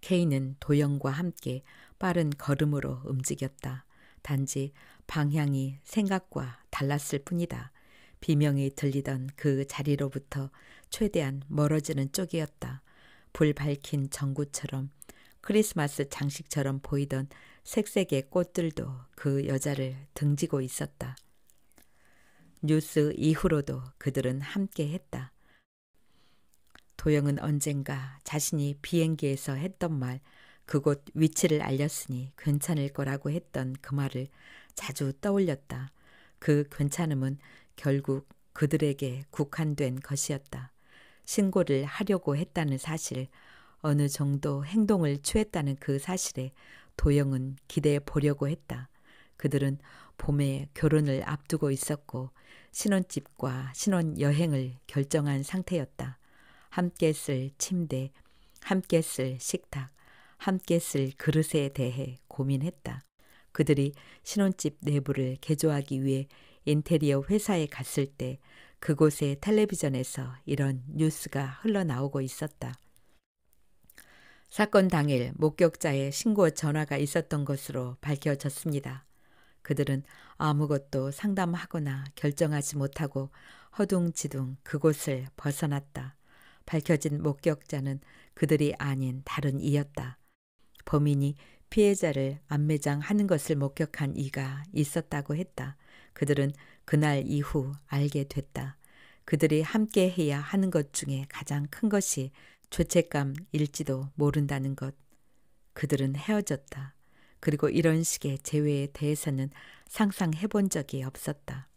케이는 도영과 함께 빠른 걸음으로 움직였다. 단지 방향이 생각과 달랐을 뿐이다. 비명이 들리던 그 자리로부터 최대한 멀어지는 쪽이었다. 불 밝힌 전구처럼 크리스마스 장식처럼 보이던 색색의 꽃들도 그 여자를 등지고 있었다. 뉴스 이후로도 그들은 함께 했다. 도영은 언젠가 자신이 비행기에서 했던 말, 그곳 위치를 알렸으니 괜찮을 거라고 했던 그 말을 자주 떠올렸다. 그 괜찮음은 결국 그들에게 국한된 것이었다. 신고를 하려고 했다는 사실, 어느 정도 행동을 취했다는 그 사실에 도영은 기대해 보려고 했다. 그들은 봄에 결혼을 앞두고 있었고 신혼집과 신혼여행을 결정한 상태였다. 함께 쓸 침대, 함께 쓸 식탁, 함께 쓸 그릇에 대해 고민했다. 그들이 신혼집 내부를 개조하기 위해 인테리어 회사에 갔을 때 그곳의 텔레비전에서 이런 뉴스가 흘러나오고 있었다. 사건 당일 목격자의 신고 전화가 있었던 것으로 밝혀졌습니다. 그들은 아무것도 상담하거나 결정하지 못하고 허둥지둥 그곳을 벗어났다. 밝혀진 목격자는 그들이 아닌 다른 이였다. 범인이 피해자를 안매장하는 것을 목격한 이가 있었다고 했다. 그들은 그날 이후 알게 됐다. 그들이 함께 해야 하는 것 중에 가장 큰 것이 죄책감일지도 모른다는 것. 그들은 헤어졌다. 그리고 이런 식의 재회에 대해서는 상상해 본 적이 없었다.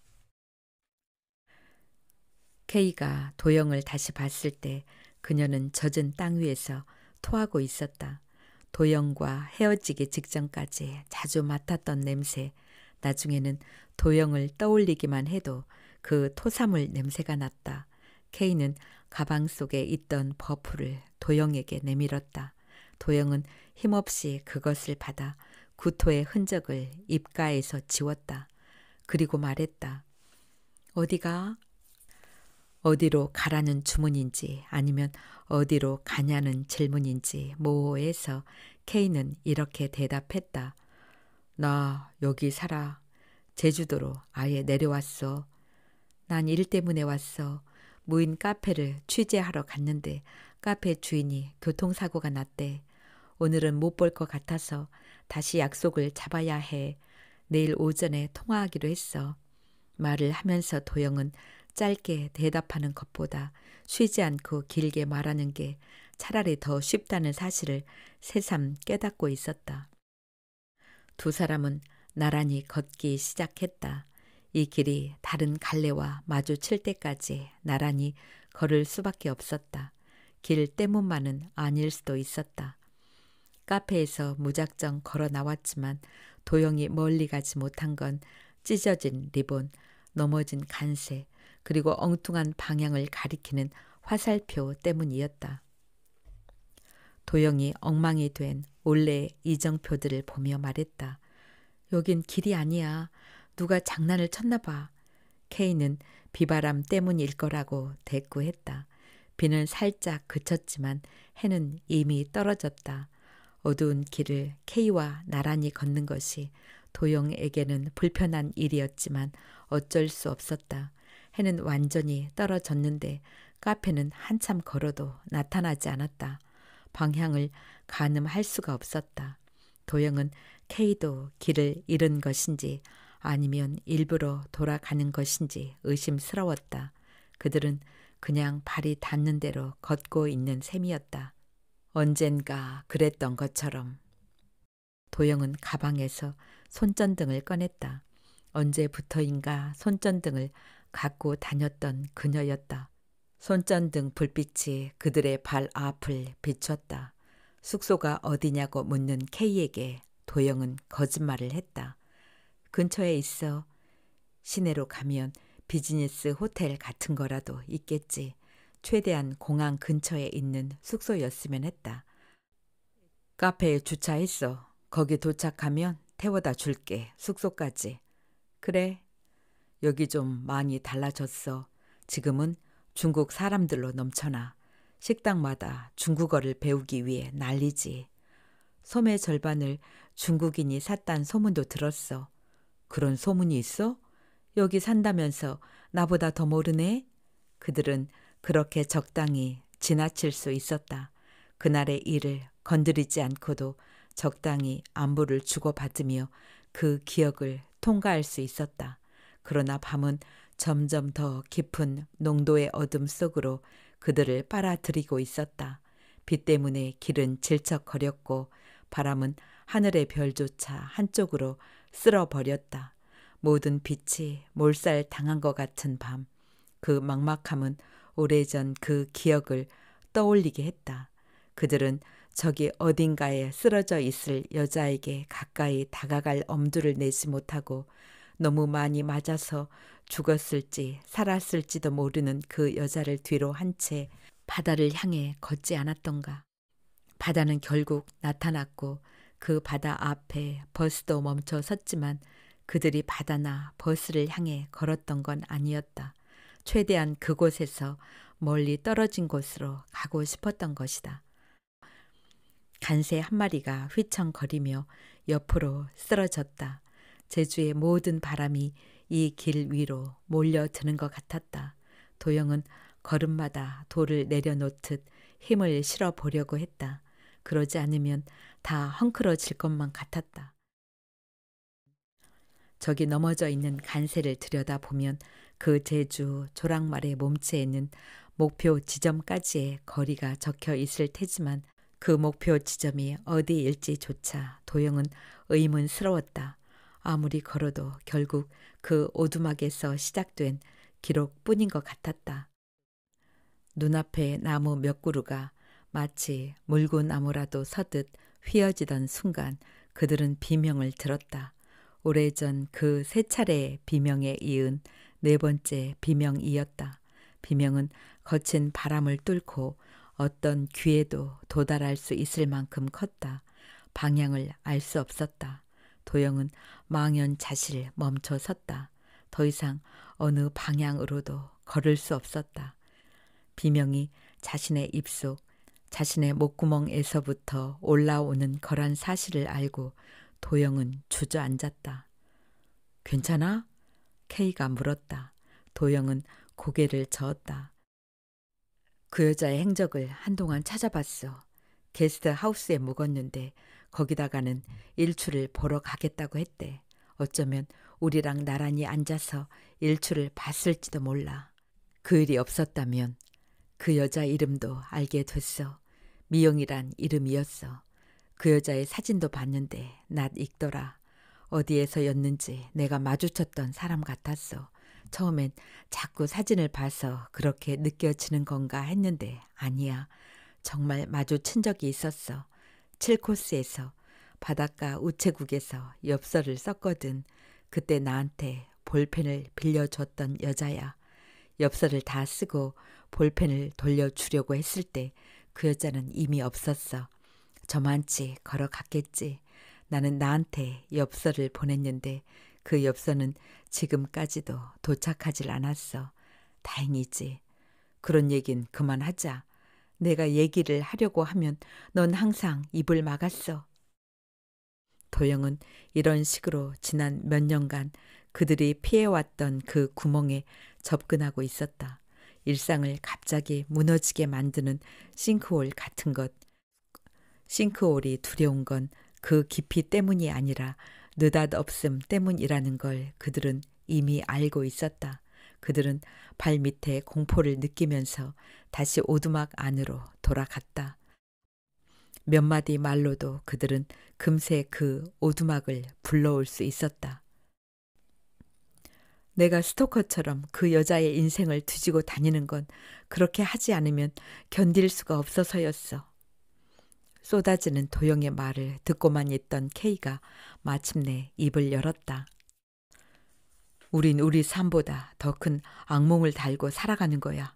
케이가 도영을 다시 봤을 때 그녀는 젖은 땅 위에서 토하고 있었다. 도영과 헤어지기 직전까지 자주 맡았던 냄새, 나중에는 도영을 떠올리기만 해도 그 토사물 냄새가 났다. 케이는 가방 속에 있던 버프를 도영에게 내밀었다. 도영은 힘없이 그것을 받아 구토의 흔적을 입가에서 지웠다. 그리고 말했다. 어디가? 어디로 가라는 주문인지 아니면 어디로 가냐는 질문인지 모호해서 케이는 이렇게 대답했다. 나 여기 살아. 제주도로 아예 내려왔어. 난 일 때문에 왔어. 무인 카페를 취재하러 갔는데 카페 주인이 교통사고가 났대. 오늘은 못 볼 것 같아서 다시 약속을 잡아야 해. 내일 오전에 통화하기로 했어. 말을 하면서 도영은 짧게 대답하는 것보다 쉬지 않고 길게 말하는 게 차라리 더 쉽다는 사실을 새삼 깨닫고 있었다. 두 사람은 나란히 걷기 시작했다. 이 길이 다른 갈래와 마주칠 때까지 나란히 걸을 수밖에 없었다. 길 때문만은 아닐 수도 있었다. 카페에서 무작정 걸어 나왔지만 도영이 멀리 가지 못한 건 찢어진 리본, 넘어진 간새, 그리고 엉뚱한 방향을 가리키는 화살표 때문이었다. 도영이 엉망이 된 올레 이정표들을 보며 말했다. 여긴 길이 아니야. 누가 장난을 쳤나 봐. 케이는 비바람 때문일 거라고 대꾸했다. 비는 살짝 그쳤지만 해는 이미 떨어졌다. 어두운 길을 케이와 나란히 걷는 것이 도영에게는 불편한 일이었지만 어쩔 수 없었다. 해는 완전히 떨어졌는데 카페는 한참 걸어도 나타나지 않았다. 방향을 가늠할 수가 없었다. 도영은 케이도 길을 잃은 것인지 아니면 일부러 돌아가는 것인지 의심스러웠다. 그들은 그냥 발이 닿는 대로 걷고 있는 셈이었다. 언젠가 그랬던 것처럼. 도영은 가방에서 손전등을 꺼냈다. 언제부터인가 손전등을 갖고 다녔던 그녀였다. 손전등 불빛이 그들의 발 앞을 비췄다. 숙소가 어디냐고 묻는 케이에게 도영은 거짓말을 했다. 근처에 있어. 시내로 가면 비즈니스 호텔 같은 거라도 있겠지. 최대한 공항 근처에 있는 숙소였으면 했다. 카페에 주차했어. 거기 도착하면 태워다 줄게. 숙소까지. 그래. 여기 좀 많이 달라졌어. 지금은 중국 사람들로 넘쳐나. 식당마다 중국어를 배우기 위해 난리지. 소매 절반을 중국인이 샀단 소문도 들었어. 그런 소문이 있어? 여기 산다면서 나보다 더 모르네? 그들은 그렇게 적당히 지나칠 수 있었다. 그날의 일을 건드리지 않고도 적당히 안부를 주고받으며 그 기억을 통과할 수 있었다. 그러나 밤은 점점 더 깊은 농도의 어둠 속으로 그들을 빨아들이고 있었다. 비 때문에 길은 질척거렸고 바람은 하늘의 별조차 한쪽으로 쓸어버렸다. 모든 빛이 몰살당한 것 같은 밤. 그 막막함은 오래전 그 기억을 떠올리게 했다. 그들은 저기 어딘가에 쓰러져 있을 여자에게 가까이 다가갈 엄두를 내지 못하고 너무 많이 맞아서 죽었을지 살았을지도 모르는 그 여자를 뒤로 한 채 바다를 향해 걷지 않았던가. 바다는 결국 나타났고 그 바다 앞에 버스도 멈춰 섰지만 그들이 바다나 버스를 향해 걸었던 건 아니었다. 최대한 그곳에서 멀리 떨어진 곳으로 가고 싶었던 것이다. 간새 한 마리가 휘청거리며 옆으로 쓰러졌다. 제주의 모든 바람이 이 길 위로 몰려드는 것 같았다. 도영은 걸음마다 돌을 내려놓듯 힘을 실어보려고 했다. 그러지 않으면 다 헝클어질 것만 같았다. 저기 넘어져 있는 간새를 들여다보면 그 제주 조랑말의 몸체에는 목표 지점까지의 거리가 적혀 있을 테지만 그 목표 지점이 어디일지조차 도영은 의문스러웠다. 아무리 걸어도 결국 그 오두막에서 시작된 기록뿐인 것 같았다. 눈앞에 나무 몇 그루가 마치 물구나무라도 서듯 휘어지던 순간 그들은 비명을 들었다. 오래전 그 세 차례의 비명에 이은 네 번째 비명이었다. 비명은 거친 바람을 뚫고 어떤 귀에도 도달할 수 있을 만큼 컸다. 방향을 알 수 없었다. 도영은 망연자실 멈춰 섰다. 더 이상 어느 방향으로도 걸을 수 없었다. 비명이 자신의 입속, 자신의 목구멍에서부터 올라오는 거란 사실을 알고 도영은 주저앉았다. 괜찮아? K가 물었다. 도영은 고개를 저었다. 그 여자의 행적을 한동안 찾아봤어. 게스트 하우스에 묵었는데 거기다가는 일출을 보러 가겠다고 했대. 어쩌면 우리랑 나란히 앉아서 일출을 봤을지도 몰라. 그 일이 없었다면 그 여자 이름도 알게 됐어. 미영이란 이름이었어. 그 여자의 사진도 봤는데 낯 익더라. 어디에서였는지 내가 마주쳤던 사람 같았어. 처음엔 자꾸 사진을 봐서 그렇게 느껴지는 건가 했는데 아니야. 정말 마주친 적이 있었어. 7코스에서 바닷가 우체국에서 엽서를 썼거든. 그때 나한테 볼펜을 빌려줬던 여자야. 엽서를 다 쓰고 볼펜을 돌려주려고 했을 때 그 여자는 이미 없었어. 저만치 걸어갔겠지. 나는 나한테 엽서를 보냈는데 그 엽서는 지금까지도 도착하질 않았어. 다행이지. 그런 얘긴 그만하자. 내가 얘기를 하려고 하면 넌 항상 입을 막았어. 도영은 이런 식으로 지난 몇 년간 그들이 피해왔던 그 구멍에 접근하고 있었다. 일상을 갑자기 무너지게 만드는 싱크홀 같은 것. 싱크홀이 두려운 건 그 깊이 때문이 아니라 느닷없음 때문이라는 걸 그들은 이미 알고 있었다. 그들은 발밑에 공포를 느끼면서 다시 오두막 안으로 돌아갔다. 몇 마디 말로도 그들은 금세 그 오두막을 불러올 수 있었다. 내가 스토커처럼 그 여자의 인생을 뒤지고 다니는 건 그렇게 하지 않으면 견딜 수가 없어서였어. 쏟아지는 도영의 말을 듣고만 있던 K가 마침내 입을 열었다. 우린 우리 삶보다 더 큰 악몽을 달고 살아가는 거야.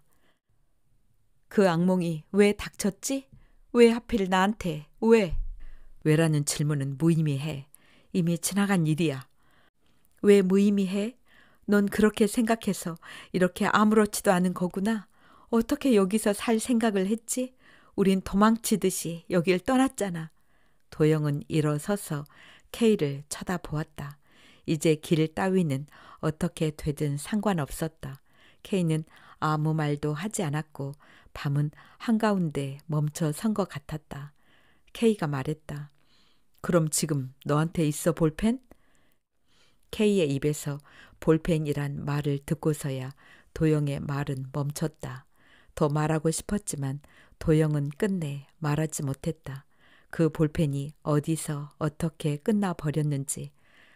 그 악몽이 왜 닥쳤지? 왜 하필 나한테? 왜? 왜라는 질문은 무의미해. 이미 지나간 일이야. 왜 무의미해? 넌 그렇게 생각해서 이렇게 아무렇지도 않은 거구나. 어떻게 여기서 살 생각을 했지? 우린 도망치듯이 여길 떠났잖아. 도영은 일어서서 K를 쳐다보았다. 이제 길 따위는 어떻게 되든 상관없었다. K는 아무 말도 하지 않았고 밤은 한가운데 멈춰 선 것 같았다. K가 말했다. 그럼 지금 너한테 있어 볼펜? K의 입에서 볼펜이란 말을 듣고서야 도영의 말은 멈췄다. 더 말하고 싶었지만 도영은 끝내 말하지 못했다. 그 볼펜이 어디서 어떻게 끝나버렸는지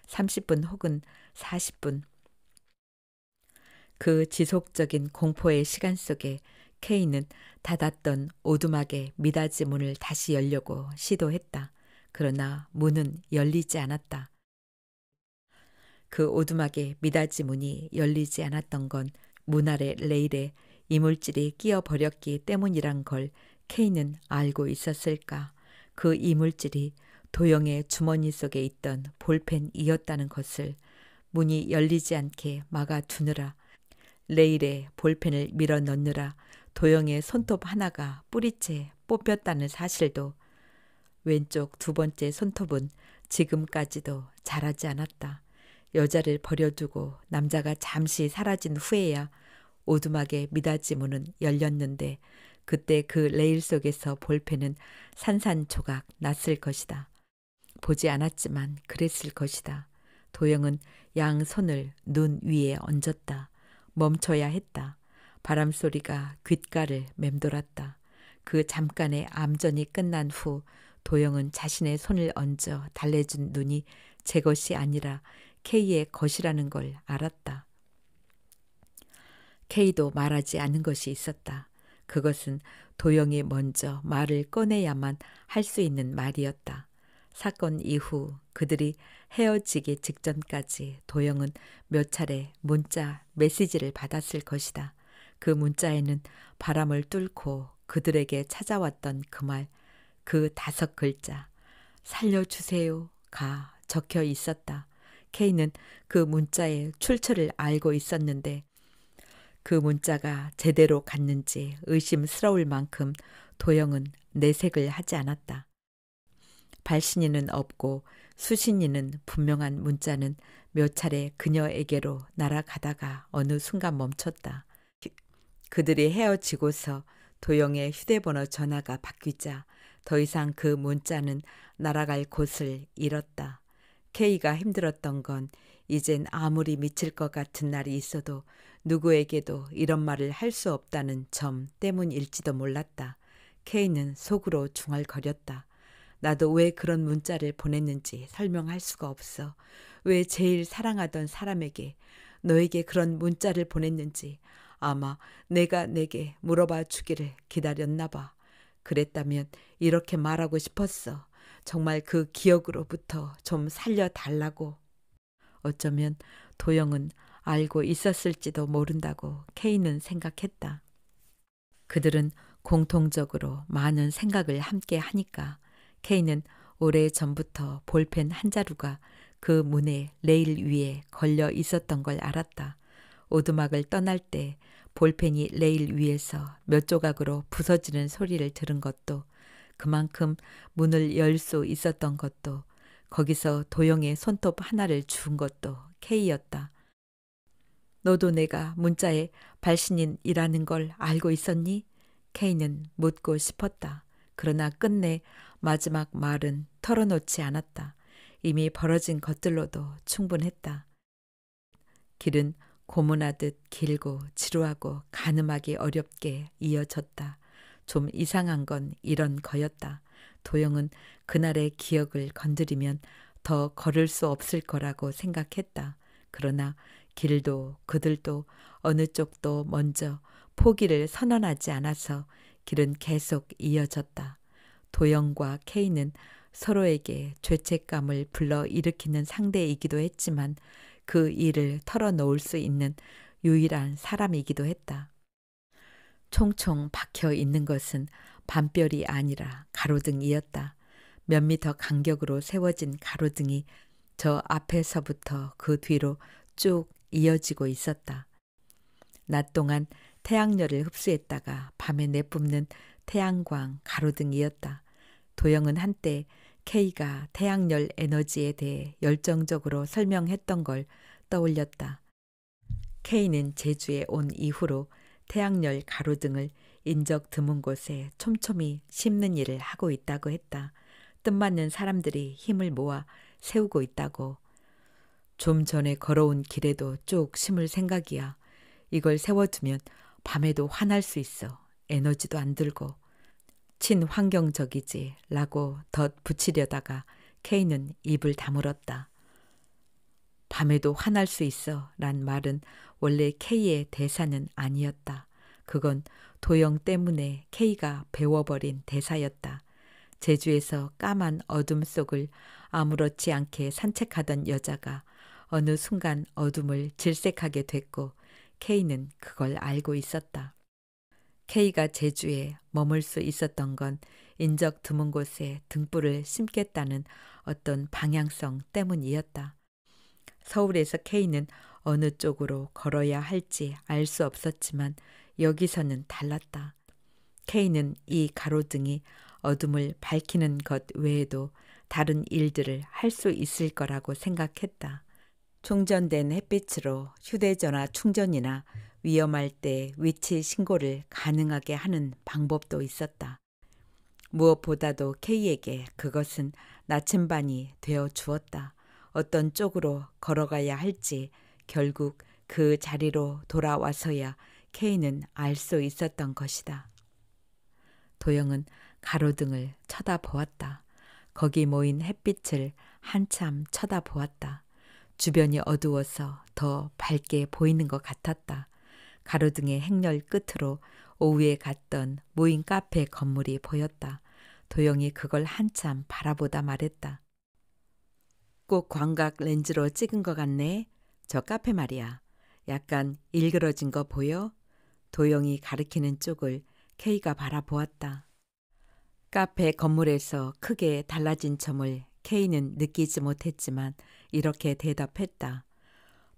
30분 혹은 40분. 그 지속적인 공포의 시간 속에 K는 닫았던 오두막의 미닫이 문을 다시 열려고 시도했다. 그러나 문은 열리지 않았다. 그 오두막의 미닫이 문이 열리지 않았던 건 문 아래 레일에 이물질이 끼어버렸기 때문이란 걸 K는 알고 있었을까. 그 이물질이 도영의 주머니 속에 있던 볼펜이었다는 것을 문이 열리지 않게 막아두느라 레일에 볼펜을 밀어 넣느라 도영의 손톱 하나가 뿌리채 뽑혔다는 사실도 왼쪽 두 번째 손톱은 지금까지도 자라지 않았다. 여자를 버려두고 남자가 잠시 사라진 후에야 오두막의 미닫이 문은 열렸는데 그때 그 레일 속에서 볼펜은 산산조각 났을 것이다. 보지 않았지만 그랬을 것이다. 도영은 양 손을 눈 위에 얹었다. 멈춰야 했다. 바람소리가 귓가를 맴돌았다. 그 잠깐의 암전이 끝난 후 도영은 자신의 손을 얹어 달래준 눈이 제 것이 아니라 K의 것이라는 걸 알았다. K도 말하지 않은 것이 있었다. 그것은 도영이 먼저 말을 꺼내야만 할 수 있는 말이었다. 사건 이후 그들이 헤어지기 직전까지 도영은 몇 차례 문자, 메시지를 받았을 것이다. 그 문자에는 바람을 뚫고 그들에게 찾아왔던 그 말, 그 5글자, 살려주세요가 적혀 있었다. K는 그 문자의 출처를 알고 있었는데 그 문자가 제대로 갔는지 의심스러울 만큼 도영은 내색을 하지 않았다. 발신인은 없고 수신인은 분명한 문자는 몇 차례 그녀에게로 날아가다가 어느 순간 멈췄다. 그들이 헤어지고서 도영의 휴대번호 전화가 바뀌자 더 이상 그 문자는 날아갈 곳을 잃었다. K가 힘들었던 건 이젠 아무리 미칠 것 같은 날이 있어도 누구에게도 이런 말을 할 수 없다는 점 때문일지도 몰랐다. K는 속으로 중얼거렸다. 나도 왜 그런 문자를 보냈는지 설명할 수가 없어. 왜 제일 사랑하던 사람에게 너에게 그런 문자를 보냈는지 아마 내가 내게 물어봐 주기를 기다렸나 봐. 그랬다면 이렇게 말하고 싶었어. 정말 그 기억으로부터 좀 살려달라고. 어쩌면 도영은 알고 있었을지도 모른다고 K는 생각했다. 그들은 공통적으로 많은 생각을 함께 하니까 K는 오래전부터 볼펜 한 자루가 그 문에 레일 위에 걸려 있었던 걸 알았다. 오두막을 떠날 때 볼펜이 레일 위에서 몇 조각으로 부서지는 소리를 들은 것도 그만큼 문을 열 수 있었던 것도 거기서 도영의 손톱 하나를 주운 것도 K였다. 너도 내가 문자에 발신인이라는 걸 알고 있었니? K는 묻고 싶었다. 그러나 끝내 마지막 말은 털어놓지 않았다. 이미 벌어진 것들로도 충분했다. 길은 고문하듯 길고 지루하고 가늠하기 어렵게 이어졌다. 좀 이상한 건 이런 거였다. 도영은 그날의 기억을 건드리면 더 걸을 수 없을 거라고 생각했다. 그러나 길도 그들도 어느 쪽도 먼저 포기를 선언하지 않아서 길은 계속 이어졌다. 도영과 K는 서로에게 죄책감을 불러일으키는 상대이기도 했지만 그 일을 털어놓을 수 있는 유일한 사람이기도 했다. 총총 박혀 있는 것은 밤별이 아니라 가로등이었다. 몇 미터 간격으로 세워진 가로등이 저 앞에서부터 그 뒤로 쭉 이어지고 있었다. 낮 동안 태양열을 흡수했다가 밤에 내뿜는 태양광 가로등이었다. 도영은 한때 K가 태양열 에너지에 대해 열정적으로 설명했던 걸 떠올렸다. K는 제주에 온 이후로 태양열 가로등을 인적 드문 곳에 촘촘히 심는 일을 하고 있다고 했다. 뜻맞는 사람들이 힘을 모아 세우고 있다고. 좀 전에 걸어온 길에도 쭉 심을 생각이야. 이걸 세워두면 밤에도 환할 수 있어. 에너지도 안 들고. 친환경적이지 라고 덧붙이려다가 K는 입을 다물었다. 밤에도 환할 수 있어 란 말은 원래 K의 대사는 아니었다. 그건 도영 때문에 K가 배워버린 대사였다. 제주에서 까만 어둠 속을 아무렇지 않게 산책하던 여자가 어느 순간 어둠을 질색하게 됐고 K는 그걸 알고 있었다. K가 제주에 머물 수 있었던 건 인적 드문 곳에 등불을 심겠다는 어떤 방향성 때문이었다. 서울에서 K는 어느 쪽으로 걸어야 할지 알 수 없었지만 여기서는 달랐다. K는 이 가로등이 어둠을 밝히는 것 외에도 다른 일들을 할 수 있을 거라고 생각했다. 충전된 햇빛으로 휴대전화 충전이나 위험할 때 위치 신고를 가능하게 하는 방법도 있었다. 무엇보다도 K에게 그것은 나침반이 되어 주었다. 어떤 쪽으로 걸어가야 할지 결국 그 자리로 돌아와서야 K는 알 수 있었던 것이다. 도영은 가로등을 쳐다보았다. 거기 모인 햇빛을 한참 쳐다보았다. 주변이 어두워서 더 밝게 보이는 것 같았다. 가로등의 행렬 끝으로 오후에 갔던 무인 카페 건물이 보였다. 도영이 그걸 한참 바라보다 말했다. 꼭 광각 렌즈로 찍은 것 같네. 저 카페 말이야. 약간 일그러진 거 보여? 도영이 가리키는 쪽을 K가 바라보았다. 카페 건물에서 크게 달라진 점을 K는 느끼지 못했지만 이렇게 대답했다.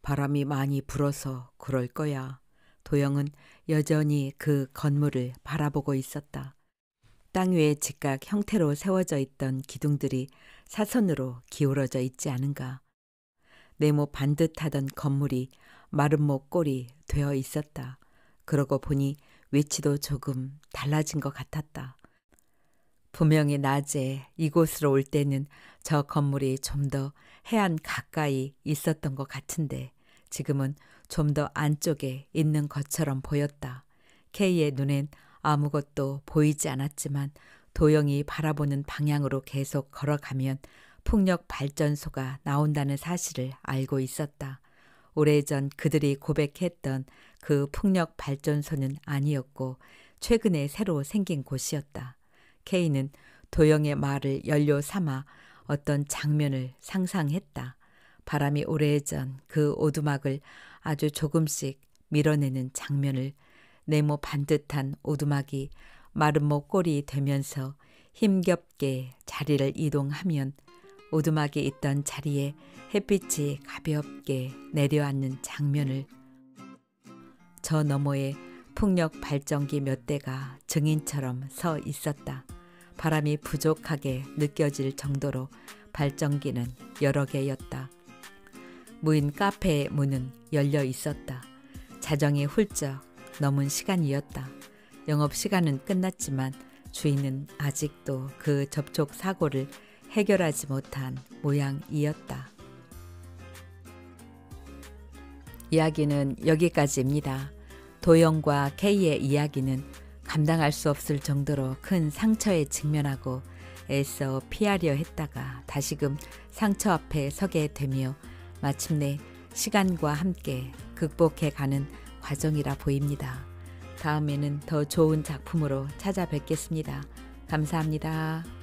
바람이 많이 불어서 그럴 거야. 도영은 여전히 그 건물을 바라보고 있었다. 땅 위에 직각 형태로 세워져 있던 기둥들이 사선으로 기울어져 있지 않은가. 네모 반듯하던 건물이 마름모 꼴이 되어 있었다. 그러고 보니 위치도 조금 달라진 것 같았다. 분명히 낮에 이곳으로 올 때는 저 건물이 좀 더 해안 가까이 있었던 것 같은데 지금은 좀 더 안쪽에 있는 것처럼 보였다. K의 눈엔 아무것도 보이지 않았지만 도영이 바라보는 방향으로 계속 걸어가면 풍력 발전소가 나온다는 사실을 알고 있었다. 오래전 그들이 고백했던 그 풍력 발전소는 아니었고 최근에 새로 생긴 곳이었다. K는 도영의 말을 연료 삼아 어떤 장면을 상상했다. 바람이 오래전 그 오두막을 아주 조금씩 밀어내는 장면을. 네모 반듯한 오두막이 마름모 꼴이 되면서 힘겹게 자리를 이동하면 오두막이 있던 자리에 햇빛이 가볍게 내려앉는 장면을. 저 너머에 풍력 발전기 몇 대가 증인처럼 서 있었다. 바람이 부족하게 느껴질 정도로 발전기는 여러 개였다. 무인 카페의 문은 열려 있었다. 자정이 훌쩍 넘은 시간이었다. 영업시간은 끝났지만 주인은 아직도 그 접촉 사고를 해결하지 못한 모양이었다. 이야기는 여기까지입니다. 도영과 K의 이야기는 감당할 수 없을 정도로 큰 상처에 직면하고 애써 피하려 했다가 다시금 상처 앞에 서게 되며 마침내 시간과 함께 극복해가는 과정이라 보입니다. 다음에는 더 좋은 작품으로 찾아뵙겠습니다. 감사합니다.